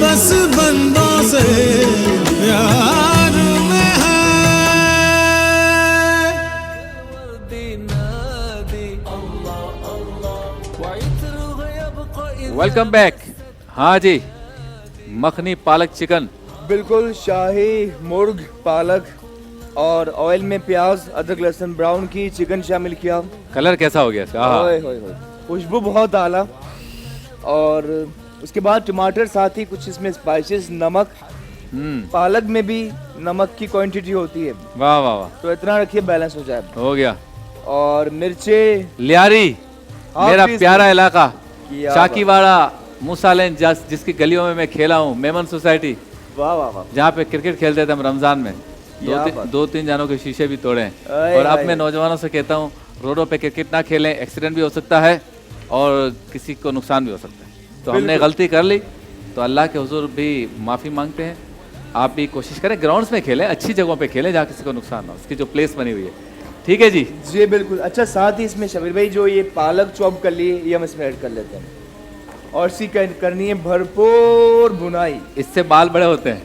بس بندوں سے پیار میں ہے. Welcome back. ہاں جی, مکھنی پالک چکن بالکل شاہی مرغ پالک اور آئل میں پیاز ادرک لہسن براؤن کی چکن شامل کیا. کلر کیسا ہو گیا اس کا؟ اوئے ہوئے ہوئے, خوشبو بہت اعلیٰ. اور اس کے بعد ٹماٹر, ساتھ ہی کچھ اس میں اسپائسز, نمک. پالک میں بھی نمک کی کوانٹٹی ہوتی ہے. واہ واہ واہ, تو اتنا رکھیے بیلنس ہو جائے. ہو گیا. اور مرچیں, لیاری میرا پیارا علاقہ, کیا چاکی واڑہ, موسیٰ لین, جس کی گلیوں میں کھیلا ہوں, میمن سوسائٹی, واہ واہ واہ, جہاں پہ کرکٹ کھیلتے تھے ہم رمضان میں. دو تین جانوں کے شیشے بھی توڑے ہیں. اور اب میں نوجوانوں سے کہتا ہوں روڈوں پہ کرکٹ نہ کھیلیں, ایکسیڈنٹ بھی ہو سکتا ہے اور کسی کو نقصان بھی ہو سکتا ہے. تو ہم نے غلطی کر لی تو اللہ کے حضور بھی معافی مانگتے ہیں. آپ بھی کوشش کریں گراؤنڈس میں کھیلیں, اچھی جگہوں پہ کھیلیں جہاں کسی کو نقصان نہ ہو, اس کی جو پلیس بنی ہوئی ہے. ٹھیک ہے جی جی بالکل. اچھا, ساتھ ہی اس میں شبیر بھائی جو یہ پالک چاپ کر لی یہ ہم اس میں ایڈ کر لیتے ہیں. اور اسی کرنی ہے بھرپور بنائی, اس سے بال بڑے ہوتے ہیں,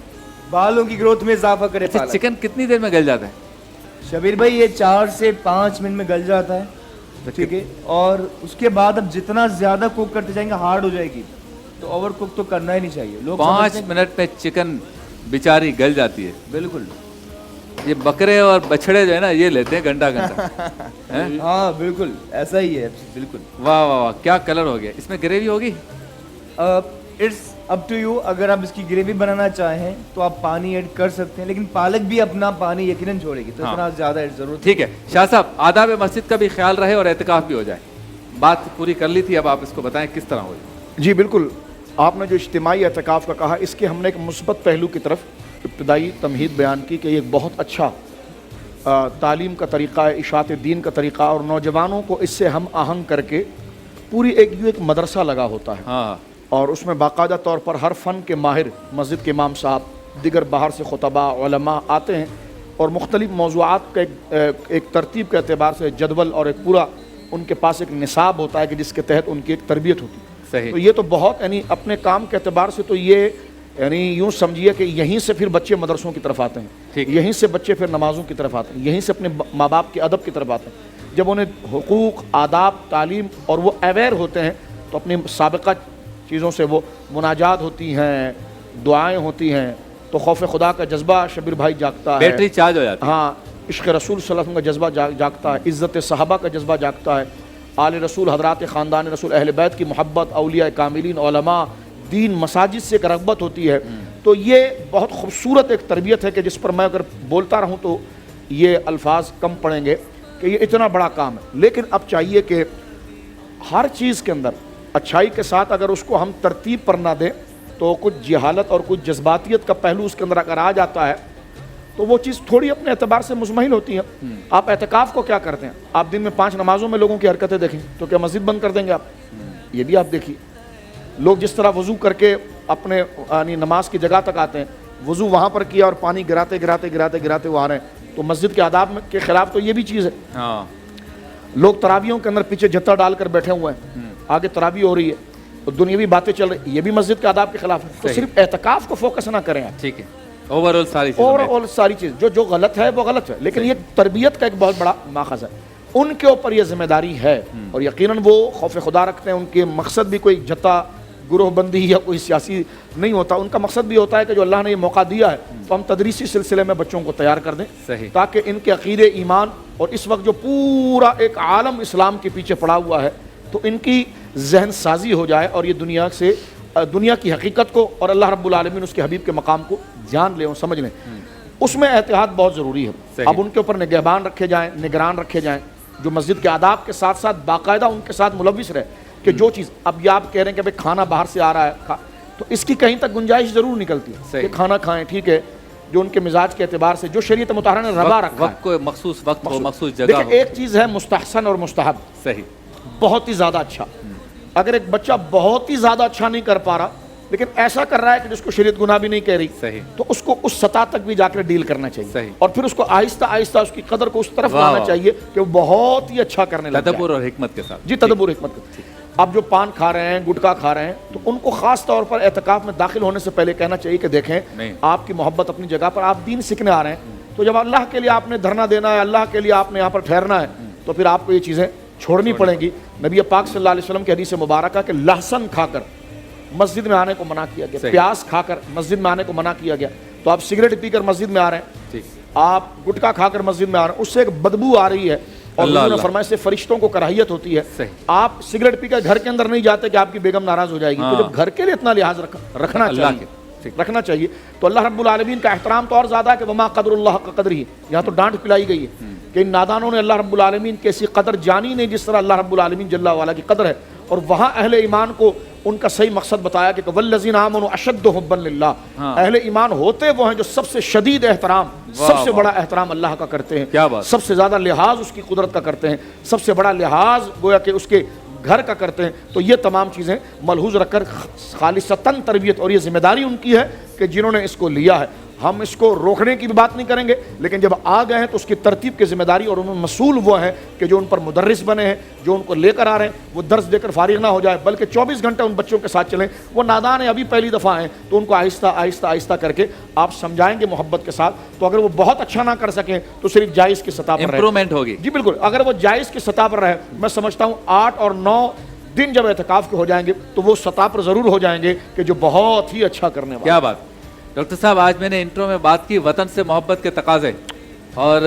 بالوں کی گروتھ میں اضافہ کرے. اچھا, چکن کتنی دیر میں گل جاتا ہے شبیر بھائی؟ یہ 4 سے 5 منٹ میں گل جاتا ہے. ٹھیک ہے, اور اس کے بعد اب جتنا زیادہ کوک کرتے جائیں گے ہارڈ ہو جائے گی, تو اوور کوک تو کرنا ہی نہیں چاہیے. لوگ 5 منٹ میں چکن بیچاری گل جاتی ہے. بالکل. یہ بکرے اور بچڑے جو ہے نا یہ لیتے ہیں گھنٹہ گھنٹہ. ہاں بالکل ایسا ہی ہے. بالکل. واہ واہ واہ, کیا کلر ہو گیا. اس میں گریوی ہوگی؟ It's up to you. اگر آپ اس کی گریوی بنانا چاہیں تو آپ پانی ایڈ کر سکتے ہیں, لیکن پالک بھی اپنا پانی یقیناً چھوڑے گی, تو اتنا زیادہ ایڈ ضرورت. ٹھیک ہے شاہ صاحب, آداب مسجد کا بھی خیال رہے اور اعتکاف بھی ہو جائے. بات پوری کر لی تھی, اب آپ اس کو بتائیں کس طرح ہو جائے. جی بالکل, آپ نے جو اجتماعی اعتکاف کا کہا, اس کے ہم نے ایک مثبت پہلو کی طرف ابتدائی تمہید بیان کی کہ یہ ایک بہت اچھا تعلیم کا طریقہ ہے, اشاعت دین کا طریقہ, اور نوجوانوں کو اس سے ہم آہنگ کر کے پوری ایک مدرسہ لگا ہوتا ہے. ہاں, اور اس میں باقاعدہ طور پر ہر فن کے ماہر, مسجد کے امام صاحب, دیگر باہر سے خطباء, علماء آتے ہیں, اور مختلف موضوعات کا ایک ترتیب کے اعتبار سے جدول اور ایک پورا ان کے پاس ایک نصاب ہوتا ہے کہ جس کے تحت ان کی ایک تربیت ہوتی ہے. صحیح. تو یہ تو بہت یعنی اپنے کام کے اعتبار سے تو یہ یعنی یوں سمجھیے کہ یہیں سے پھر بچے مدرسوں کی طرف آتے ہیں, یہیں سے بچے پھر نمازوں کی طرف آتے ہیں, یہیں سے اپنے ماں باپ کے ادب کی طرف آتے ہیں. جب انہیں حقوق, آداب, تعلیم اور وہ اویئر ہوتے ہیں تو اپنی سابقہ چیزوں سے وہ مناجات ہوتی ہیں, دعائیں ہوتی ہیں, تو خوف خدا کا جذبہ شبیر بھائی جاگتا ہے, بیٹری چارج ہو جاتی ہے. ہاں, عشق رسول صلی اللہ علیہ وسلم کا جذبہ جاگتا ہے, عزت صحابہ کا جذبہ جاگتا ہے, آل رسول, حضرات خاندان رسول, اہل بیت کی محبت, اولیاء کاملین, علماء, دین, مساجد سے ایک رغبت ہوتی ہے. تو یہ بہت خوبصورت ایک تربیت ہے کہ جس پر میں اگر بولتا رہوں تو یہ الفاظ کم پڑیں گے کہ یہ اتنا بڑا کام ہے. لیکن اب چاہیے کہ ہر چیز کے اندر اچھائی کے ساتھ اگر اس کو ہم ترتیب پر نہ دیں تو کچھ جہالت اور کچھ جذباتیت کا پہلو اس کے اندر اگر آ جاتا ہے تو وہ چیز تھوڑی اپنے اعتبار سے مزمحل ہوتی ہے. آپ اعتکاف کو کیا کرتے ہیں؟ آپ دن میں 5 نمازوں میں لوگوں کی حرکتیں دیکھیں تو کیا مسجد بند کر دیں گے آپ؟ یہ بھی آپ دیکھیے, لوگ جس طرح وضو کر کے اپنے یعنی نماز کی جگہ تک آتے ہیں, وضو وہاں پر کیا اور پانی گراتے گراتے وہ آ رہے ہیں, تو مسجد کے آداب کے خلاف تو یہ بھی چیز ہے. ہاں, لوگ تراویحوں کے اندر پیچھے جتھا ڈال کر بیٹھے ہوئے ہیں, آگے تراویح ہو رہی ہے, تو دنیاوی باتیں چل رہی, یہ بھی مسجد کے آداب کے خلاف ہے. تو صرف اعتکاف کو فوکس نہ کریں آپ. ٹھیک ہے, اوور آل ساری چیز جو غلط ہے وہ غلط ہے, لیکن یہ تربیت کا ایک بہت بڑا ماخذ ہے. ان کے اوپر یہ ذمہ داری ہے, اور یقیناً وہ خوف خدا رکھتے ہیں. ان کے مقصد بھی کوئی جتا گروہ بندی یا کوئی سیاسی نہیں ہوتا, ان کا مقصد بھی ہوتا ہے کہ جو اللہ نے یہ موقع دیا ہے تو ہم تدریسی سلسلے میں بچوں کو تیار کر دیں, تاکہ ان کے عقیدے, ایمان, اور اس وقت جو پورا ایک عالم اسلام کے پیچھے پڑا ہوا ہے تو ان کی ذہن سازی ہو جائے, اور یہ دنیا کی حقیقت کو اور اللہ رب العالمین اس کے حبیب کے مقام کو جان لیں اور سمجھ لیں. اس میں احتیاط بہت ضروری ہے. اب ان کے اوپر نگہبان رکھے جائیں, نگران رکھے جائیں, جو مسجد کے آداب کے ساتھ ساتھ باقاعدہ ان کے ساتھ ملوث رہے کہ جو چیز اب یہ آپ کہہ رہے ہیں کہ بھائی کھانا باہر سے آ رہا ہے, تو اس کی کہیں تک گنجائش ضرور نکلتی ہے کہ کھانا کھائیں, ٹھیک ہے, جو ان کے مزاج کے اعتبار سے جو شریعت مطہرہ نے روا رکھا ہے, کوئی مخصوص وقت ہو, مخصوص جگہ ہو. ایک چیز ہے مستحسن اور مستحب, صحیح, بہت ہی زیادہ اچھا. اگر ایک بچہ بہت ہی زیادہ اچھا نہیں کر پا رہا لیکن ایسا کر رہا ہے کہ جس کو شریعت گناہ بھی نہیں کہہ رہی, صحیح, تو اس کو اس سطح تک بھی جا کر ڈیل کرنا چاہیے. صحیح. اور پھر اس کو آہستہ آہستہ اس کی قدر کو اس طرف لانا چاہیے کہ وہ بہت ہی اچھا کرنے لگے, تدبر اور حکمت کے ساتھ. جی, تدبر حکمت کے. اب جو پان کھا رہے ہیں، گٹکا کھا رہے ہیں، تو ان کو خاص طور پر اعتکاف میں داخل ہونے سے پہلے کہنا چاہیے کہ دیکھیں نہیں۔ آپ کی محبت اپنی جگہ پر، آپ دین سیکھنے آ رہے ہیں، تو جب اللہ کے لیے آپ نے دھرنا دینا ہے، اللہ کے لیے آپ نے یہاں پر ٹھہرنا ہے، تو پھر آپ کو یہ چیزیں چھوڑنی پڑیں گی۔ نبی پاک صلی اللہ علیہ وسلم کی حدیث مبارکہ کہ لہسن کھا کر مسجد میں آنے کو منع کیا گیا، پیاز کھا کر مسجد میں آنے کو منع کیا گیا۔ تو آپ سگریٹ پی کر مسجد میں آ رہے ہیں، آپ گٹکا کھا کر مسجد میں آ رہے ہیں، اس سے ایک بدبو آ رہی ہے، اور انہوں نے فرمایا سے فرشتوں کو کراہیت ہوتی ہے۔ آپ سگریٹ پی کر گھر کے اندر نہیں جاتے کہ آپ کی بیگم ناراض ہو جائے گی، تو جب گھر کے لیے اتنا لحاظ رکھنا چاہیے تو اللہ رب العالمین کا احترام تو اور زیادہ ہے کہ وما قدر اللہ کا قدر ہی، یہاں تو ڈانٹ پلائی گئی ہے کہ ان نادانوں نے اللہ رب العالمین کی ایسی قدر جانی نہیں جس طرح اللہ رب العالمین جل وعلا کی قدر ہے۔ اور وہاں اہل ایمان کو ان کا صحیح مقصد بتایا کہ والذین آمنوا اشد حبا للہ، اہل ایمان ہوتے وہ ہیں جو سب سے شدید احترام، سب سے بڑا احترام اللہ کا کرتے ہیں، سب سے زیادہ لحاظ اس کی قدرت کا کرتے ہیں، سب سے بڑا لحاظ گویا کہ اس کے گھر کا کرتے ہیں۔ تو یہ تمام چیزیں ملحوظ رکھ کر خالصتاً تربیت، اور یہ ذمہ داری ان کی ہے کہ جنہوں نے اس کو لیا ہے۔ ہم اس کو روکنے کی بھی بات نہیں کریں گے، لیکن جب آ گئے ہیں تو اس کی ترتیب کی ذمہ داری اور ان میں مسئول وہ ہیں کہ جو ان پر مدرس بنے ہیں، جو ان کو لے کر آ رہے ہیں، وہ درس دے کر فارغ نہ ہو جائے، بلکہ 24 گھنٹے ان بچوں کے ساتھ چلیں۔ وہ نادان ہیں، ابھی پہلی دفعہ ہیں، تو ان کو آہستہ آہستہ آہستہ کر کے آپ سمجھائیں گے محبت کے ساتھ۔ تو اگر وہ بہت اچھا نہ کر سکیں تو صرف جائز کی سطح پر امپرومنٹ ہوگی۔ جی بالکل، اگر وہ جائز کی سطح پر رہے، میں سمجھتا ہوں 8 اور 9 دن جب اعتکاف کے ہو جائیں گے تو وہ سطح پر ضرور ہو جائیں گے کہ جو بہت ہی اچھا کرنے والا۔ کیا بات ڈاکٹر صاحب، آج میں نے انٹرو میں بات کی وطن سے محبت کے تقاضے، اور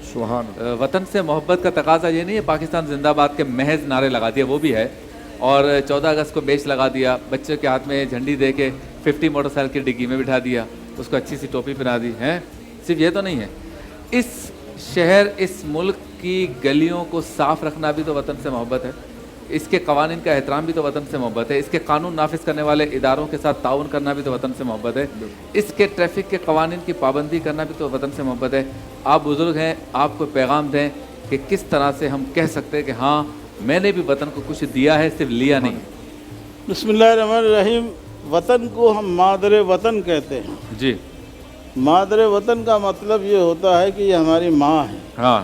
سبحان وطن سے محبت کا تقاضا یہ نہیں ہے پاکستان زندہ باد کے محض نعرے لگا دیا، وہ بھی ہے، اور 14 اگست کو بیچ لگا دیا، بچے کے ہاتھ میں جھنڈی دے کے 50 موٹر سائیکل کی ڈگی میں بٹھا دیا، اس کو اچھی سی ٹوپی پہنا دی ہے۔ صرف یہ تو نہیں ہے، اس شہر، اس ملک کی گلیوں کو صاف رکھنا بھی تو وطن سے محبت ہے، اس کے قوانین کا احترام بھی تو وطن سے محبت ہے، اس کے قانون نافذ کرنے والے اداروں کے ساتھ تعاون کرنا بھی تو وطن سے محبت ہے، اس کے ٹریفک کے قوانین کی پابندی کرنا بھی تو وطن سے محبت ہے۔ آپ بزرگ ہیں، آپ کو پیغام دیں کہ کس طرح سے ہم کہہ سکتے ہیں کہ ہاں میں نے بھی وطن کو کچھ دیا ہے، صرف لیا نہیں۔ بسم اللہ الرحمن الرحیم۔ وطن کو ہم مادر وطن کہتے ہیں۔ جی، مادر وطن کا مطلب یہ ہوتا ہے کہ یہ ہماری ماں ہے۔ ہاں،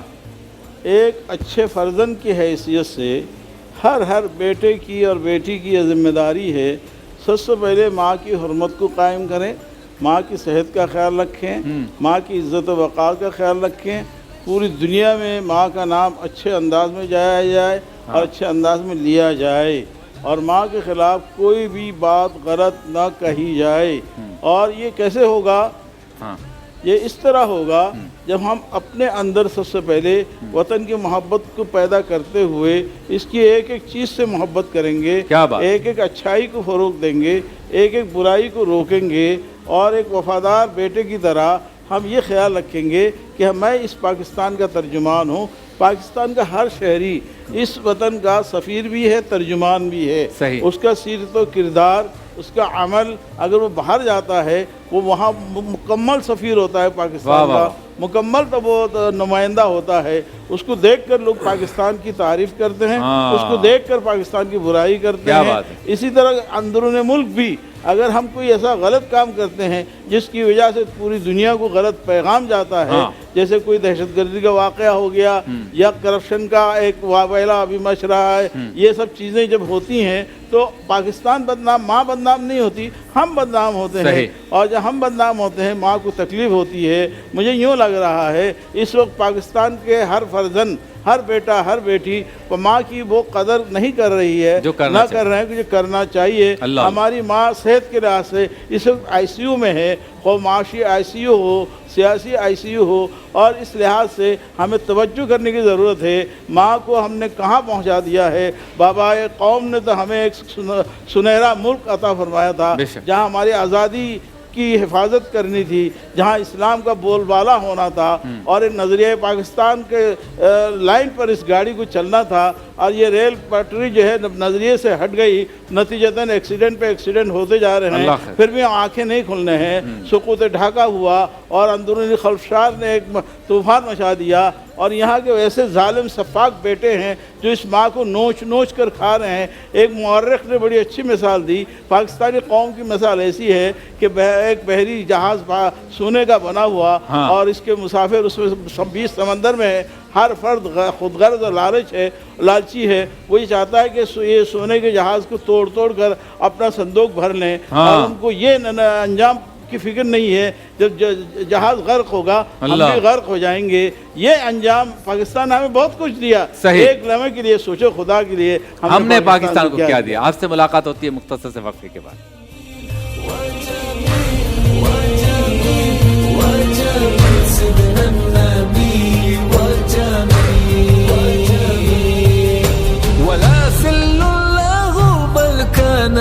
ایک اچھے فرزند کی حیثیت سے ہر بیٹے کی اور بیٹی کی یہ ذمہ داری ہے، سب سے پہلے ماں کی حرمت کو قائم کریں، ماں کی صحت کا خیال رکھیں، ماں کی عزت و وقار کا خیال رکھیں، پوری دنیا میں ماں کا نام اچھے انداز میں جایا جائے اور اچھے انداز میں لیا جائے، اور ماں کے خلاف کوئی بھی بات غلط نہ کہی جائے۔ اور یہ کیسے ہوگا؟ یہ اس طرح ہوگا جب ہم اپنے اندر سب سے پہلے وطن کی محبت کو پیدا کرتے ہوئے اس کی ایک ایک چیز سے محبت کریں گے، ایک ایک اچھائی کو فروغ دیں گے، ایک ایک برائی کو روکیں گے، اور ایک وفادار بیٹے کی طرح ہم یہ خیال رکھیں گے کہ میں اس پاکستان کا ترجمان ہوں، پاکستان کا ہر شہری اس وطن کا سفیر بھی ہے، ترجمان بھی ہے۔ اس کا سیرت و کردار، اس کا عمل، اگر وہ باہر جاتا ہے وہ وہاں مکمل سفیر ہوتا ہے پاکستان کا، مکمل تو وہ نمائندہ ہوتا ہے۔ اس کو دیکھ کر لوگ پاکستان کی تعریف کرتے ہیں، اس کو دیکھ کر پاکستان کی برائی کرتے ہیں۔ اسی طرح اندرون ملک بھی اگر ہم کوئی ایسا غلط کام کرتے ہیں جس کی وجہ سے پوری دنیا کو غلط پیغام جاتا ہے، جیسے کوئی دہشت گردی کا واقعہ ہو گیا یا کرپشن کا ایک واویلا ابھی مچ رہا ہے، یہ سب چیزیں جب ہوتی ہیں تو پاکستان بدنام، ماں بدنام نہیں ہوتی، ہم بدنام ہوتے ہیں، اور جب ہم بدنام ہوتے ہیں ماں کو تکلیف ہوتی ہے۔ مجھے یوں لگ رہا ہے اس وقت پاکستان کے ہر فرزند، ہر بیٹا، ہر بیٹی ماں کی وہ قدر نہیں کر رہی ہے، نہ کر رہے ہیں کہ جو کرنا چاہیے۔ ہماری ماں صحت کے لحاظ سے اس وقت آئی سی یو میں ہے، وہ معاشی آئی سی یو ہو، سیاسی آئی سی یو ہو، اور اس لحاظ سے ہمیں توجہ کرنے کی ضرورت ہے۔ ماں کو ہم نے کہاں پہنچا دیا ہے؟ بابا قوم نے تو ہمیں ایک سنہرا ملک عطا فرمایا تھا جہاں ہماری آزادی کی حفاظت کرنی تھی، جہاں اسلام کا بول بالا ہونا تھا، اور ایک نظریہ پاکستان کے لائن پر اس گاڑی کو چلنا تھا، اور یہ ریل پٹری جو ہے نظریے سے ہٹ گئی، نتیجتاً ایکسیڈنٹ پہ ایکسیڈنٹ ہوتے جا رہے ہیں، پھر بھی آنکھیں نہیں کھلنے ہیں۔ سقوط ڈھاکہ ہوا اور اندرونی خلفشار نے ایک طوفان مچا دیا، اور یہاں کے ویسے ظالم سفاک بیٹے ہیں جو اس ماں کو نوچ نوچ کر کھا رہے ہیں۔ ایک مورخ نے بڑی اچھی مثال دی، پاکستانی قوم کی مثال ایسی ہے کہ ایک بحری جہاز سونے کا بنا ہوا اور اس کے مسافر اس میں 20 سمندر میں ہے، ہر فرد خود غرض اور لالچی ہے، وہ یہ چاہتا ہے کہ یہ سونے کے جہاز کو توڑ کر اپنا صندوق بھر لیں، اور ان کو یہ انجام کی فکر نہیں ہے جب جہاز غرق ہوگا ہم بھی غرق ہو جائیں گے۔ یہ انجام پاکستان ہمیں بہت کچھ دیا، ایک لمحے کے لیے سوچو خدا کے لیے ہم نے پاکستان کو کیا دیا۔ آپ سے ملاقات ہوتی ہے مختصر سے وقفے کے بعد۔ ولا سل الله بل كان